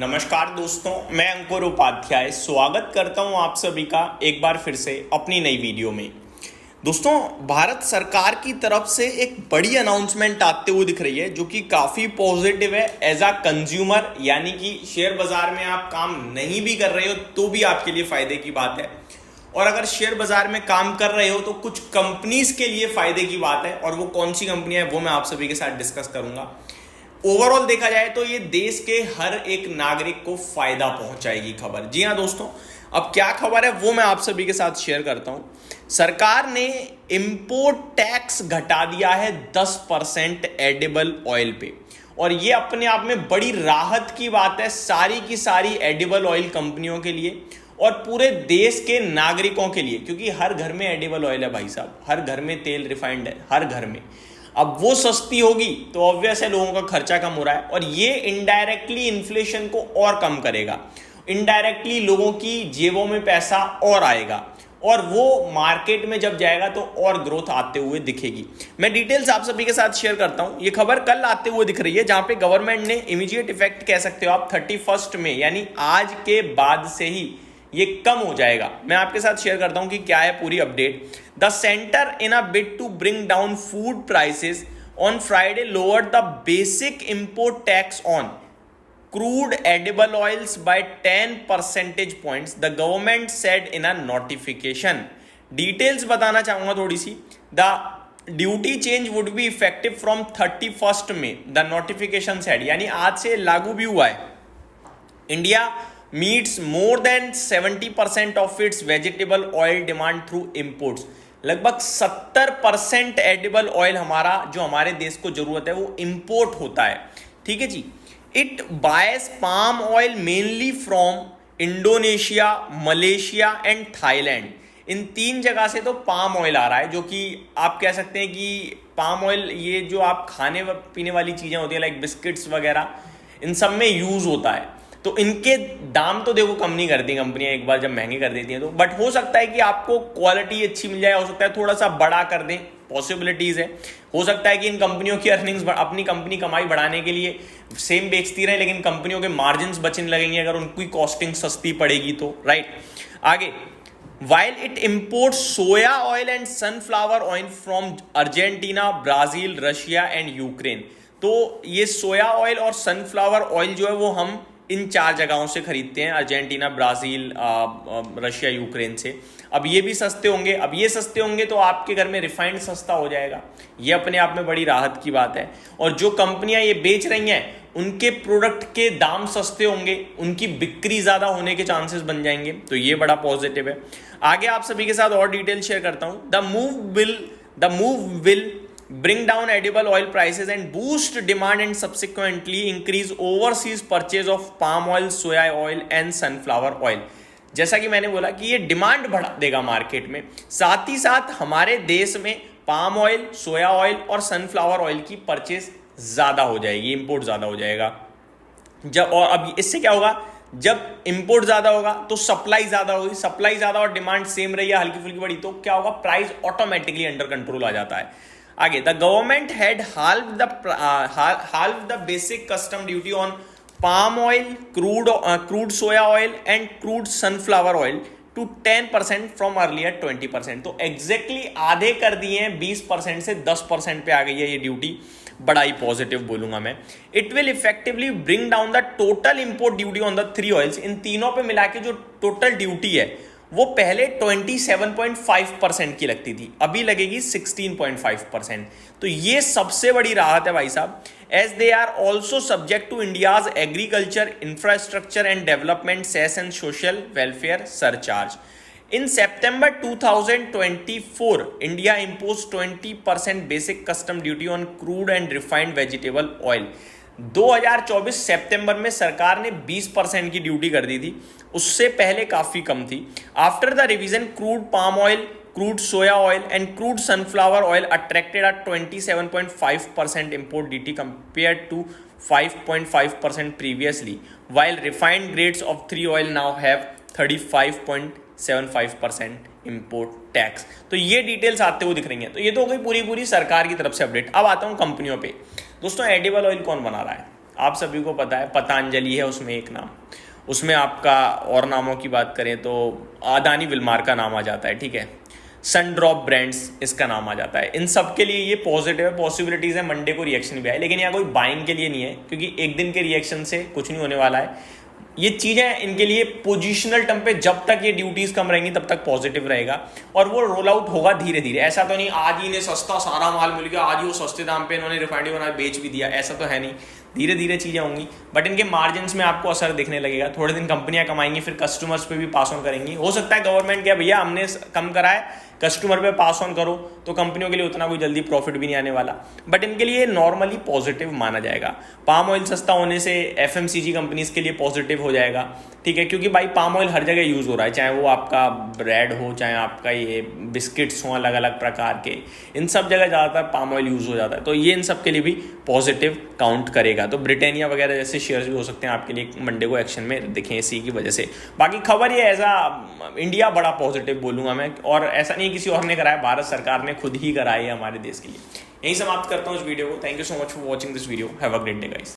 नमस्कार दोस्तों, मैं अंकुर उपाध्याय स्वागत करता हूं आप सभी का एक बार फिर से अपनी नई वीडियो में। दोस्तों, भारत सरकार की तरफ से एक बड़ी अनाउंसमेंट आते हुए दिख रही है जो कि काफ़ी पॉजिटिव है एज अ कंज्यूमर, यानी कि शेयर बाजार में आप काम नहीं भी कर रहे हो तो भी आपके लिए फायदे की बात है, और अगर शेयर बाजार में काम कर रहे हो तो कुछ कंपनीज के लिए फायदे की बात है। और वो कौन सी कंपनियां हैं वो मैं आप सभी के साथ डिस्कस करूंगा। ओवरऑल देखा जाए तो ये देश के हर एक नागरिक को फायदा पहुंचाएगी खबर। जी हाँ दोस्तों, अब क्या खबर है वो मैं आप सभी के साथ शेयर करता हूं। सरकार ने इंपोर्ट टैक्स घटा दिया है 10% एडिबल ऑयल पे, और ये अपने आप में बड़ी राहत की बात है सारी की सारी एडिबल ऑयल कंपनियों के लिए और पूरे देश के नागरिकों के लिए, क्योंकि हर घर में एडिबल ऑयल है भाई साहब, हर घर में तेल रिफाइंड है, हर घर में। अब वो सस्ती होगी तो ऑब्वियस है लोगों का खर्चा कम हो रहा है, और ये इनडायरेक्टली इन्फ्लेशन को और कम करेगा, इनडायरेक्टली लोगों की जेबों में पैसा और आएगा, और वो मार्केट में जब जाएगा तो और ग्रोथ आते हुए दिखेगी। मैं डिटेल्स आप सभी के साथ शेयर करता हूं। ये खबर कल आते हुए दिख रही है जहां पे गवर्नमेंट ने इमीडिएट इफेक्ट कह सकते हो आप 31 में, यानी आज के बाद से ही ये कम हो जाएगा। मैं आपके साथ शेयर करता हूं कि क्या है पूरी update. The centre in a bid to bring down food prices on Friday lowered the basic import tax on crude edible oils by 10 percentage points, the government said in a notification. Details बताना चाहूंगा थोड़ी सी। The duty change would be effective from 31 May, the notification said, यानी आज से लागू भी हुआ है। India meets more than 70% of its vegetable oil demand through imports। लगभग 70% एडिबल ऑयल हमारा जो हमारे देश को जरूरत है वो इंपोर्ट होता है। ठीक है जी। It buys palm oil mainly from Indonesia, Malaysia and Thailand. इन 3 जगह से तो पाम ऑयल आ रहा है, जो कि आप कह सकते हैं कि पाम ऑयल ये जो आप खाने पीने वाली चीजें होती है लाइक बिस्किट्स वगैरह, इन सब में यूज होता है। तो इनके दाम तो देखो कम नहीं करती कंपनियां एक बार जब महंगे कर देती हैं तो, बट हो सकता है कि आपको क्वालिटी अच्छी मिल जाए, हो सकता है थोड़ा सा बड़ा कर दें, पॉसिबिलिटीज है। हो सकता है कि इन कंपनियों की अर्निंग्स, अपनी कंपनी कमाई बढ़ाने के लिए सेम बेचती रहे, लेकिन कंपनियों के मार्जिन बचने लगेंगे अगर उनकी कॉस्टिंग सस्ती पड़ेगी तो, राइट। आगे, while it imports soya oil and sunflower oil from Argentina, Brazil, Russia and Ukraine. तो ये सोया ऑयल और सनफ्लावर ऑयल जो है वो हम इन 4 जगहों से खरीदते हैं, अर्जेंटीना, ब्राजील, रशिया, यूक्रेन से। अब ये भी सस्ते होंगे, अब ये सस्ते होंगे तो आपके घर में रिफाइंड सस्ता हो जाएगा। ये अपने आप में बड़ी राहत की बात है, और जो कंपनियां ये बेच रही हैं उनके प्रोडक्ट के दाम सस्ते होंगे, उनकी बिक्री ज्यादा होने के चांसेस बन जाएंगे, तो ये बड़ा पॉजिटिव है। आगे आप सभी के साथ और डिटेल शेयर करता हूं। The move will bring down edible oil prices and boost demand and subsequently increase overseas purchase of palm oil, soya oil and sunflower oil। जैसा कि मैंने बोला कि ये डिमांड बढ़ा देगा मार्केट में, साथ ही साथ हमारे देश में पाम ऑयल, सोया ऑयल और सनफ्लावर ऑयल की परचेज ज्यादा हो जाएगी, इंपोर्ट ज्यादा हो जाएगा। जब और अब इससे क्या होगा, जब इंपोर्ट ज्यादा होगा तो सप्लाई ज्यादा होगी, सप्लाई ज्यादा और डिमांड सेम रही है, हल्की फुल्की बढ़ी, तो क्या होगा, प्राइस ऑटोमेटिकली अंडर कंट्रोल आ जाता है। आगे, the government had halved the basic custom duty on palm oil, crude soya oil and crude sunflower oil to 10% from earlier 20%। तो एग्जैक्टली आधे कर दिए हैं, 20% से 10% पे आ गई है ये ड्यूटी। बड़ा ही पॉजिटिव बोलूंगा मैं। It will effectively bring down the total import duty on the 3 oils. इन तीनों पे मिला के जो टोटल ड्यूटी है वो पहले 27.5% की लगती थी, अभी लगेगी 16.5%। तो ये सबसे बड़ी राहत है भाई साहब, as they are also subject to India's agriculture, infrastructure and development cess and social welfare surcharge. In September 2024, India imposed 20% basic custom duty on crude and refined vegetable oil। 2024 सितंबर में सरकार ने 20% की ड्यूटी कर दी थी, उससे पहले काफी कम थी। After the revision, crude palm oil, crude soya oil and crude sunflower oil attracted at 27.5% import duty compared to 5.5% previously, while refined grades of 3 oil now have 35.75% import tax. तो ये डिटेल्स आते हुए दिख रही हैं। तो ये तो हो गई पूरी सरकार की तरफ से अपडेट। अब आता हूं कंपनियों पे। दोस्तों, एडिबल ऑयल कौन बना रहा है? आप सभी को पता है पतंजलि है उसमें एक नाम, उसमें आपका और नामों की बात करें तो अदानी विल्मार का नाम आ जाता है, ठीक है, सनड्रॉप ब्रांड्स इसका नाम आ जाता है। इन सब के लिए ये पॉजिटिव है, पॉसिबिलिटीज़ है मंडे को रिएक्शन भी आए, लेकिन यहाँ कोई बाइंग के लिए नहीं है क्योंकि एक दिन के रिएक्शन से कुछ नहीं होने वाला है। ये चीज़ें इनके लिए पोजिशनल टर्म पे जब तक ये ड्यूटीज़ कम रहेंगी तब तक पॉजिटिव रहेगा, और वो रोल आउट होगा धीरे धीरे। ऐसा तो नहीं आज ही इन्हें सस्ता सारा माल मिल गया, आज ही वो सस्ते दाम पे इन्होंने रिफाइनरी बना बेच भी दिया, ऐसा तो है नहीं। धीरे धीरे चीज़ें होंगी, बट इनके मार्जिन्स में आपको असर दिखने लगेगा। थोड़े दिन कंपनियां कमाएंगी, फिर कस्टमर्स पे भी पास ऑन करेंगी। हो सकता है गवर्नमेंट क्या भैया हमने कम करा है, कस्टमर पे पास ऑन करो, तो कंपनियों के लिए उतना कोई जल्दी प्रॉफिट भी नहीं आने वाला, बट इनके लिए नॉर्मली पॉजिटिव माना जाएगा। पाम ऑयल सस्ता होने से एफएमसीजी कंपनीज के लिए पॉजिटिव हो जाएगा, ठीक है, क्योंकि भाई पाम ऑयल हर जगह यूज़ हो रहा है, चाहे वो आपका ब्रेड हो, चाहे आपका ये बिस्किट्स हो अलग अलग प्रकार के, इन सब जगह ज़्यादातर पाम ऑयल यूज़ हो जाता है, तो ये इन सब के लिए भी पॉजिटिव काउंट करेगा। तो ब्रिटानिया वगैरह जैसे शेयर्स भी हो सकते हैं आपके लिए मंडे को एक्शन में दिखें इसी की वजह से। बाकी खबर ये ऐसा इंडिया बड़ा पॉजिटिव बोलूँगा मैं, और ऐसा नहीं किसी और ने कराया, भारत सरकार ने खुद ही कराई है हमारे देश के लिए। यही समाप्त करता हूँ इस वीडियो को। Thank you so much for watching this video. Have a great day guys.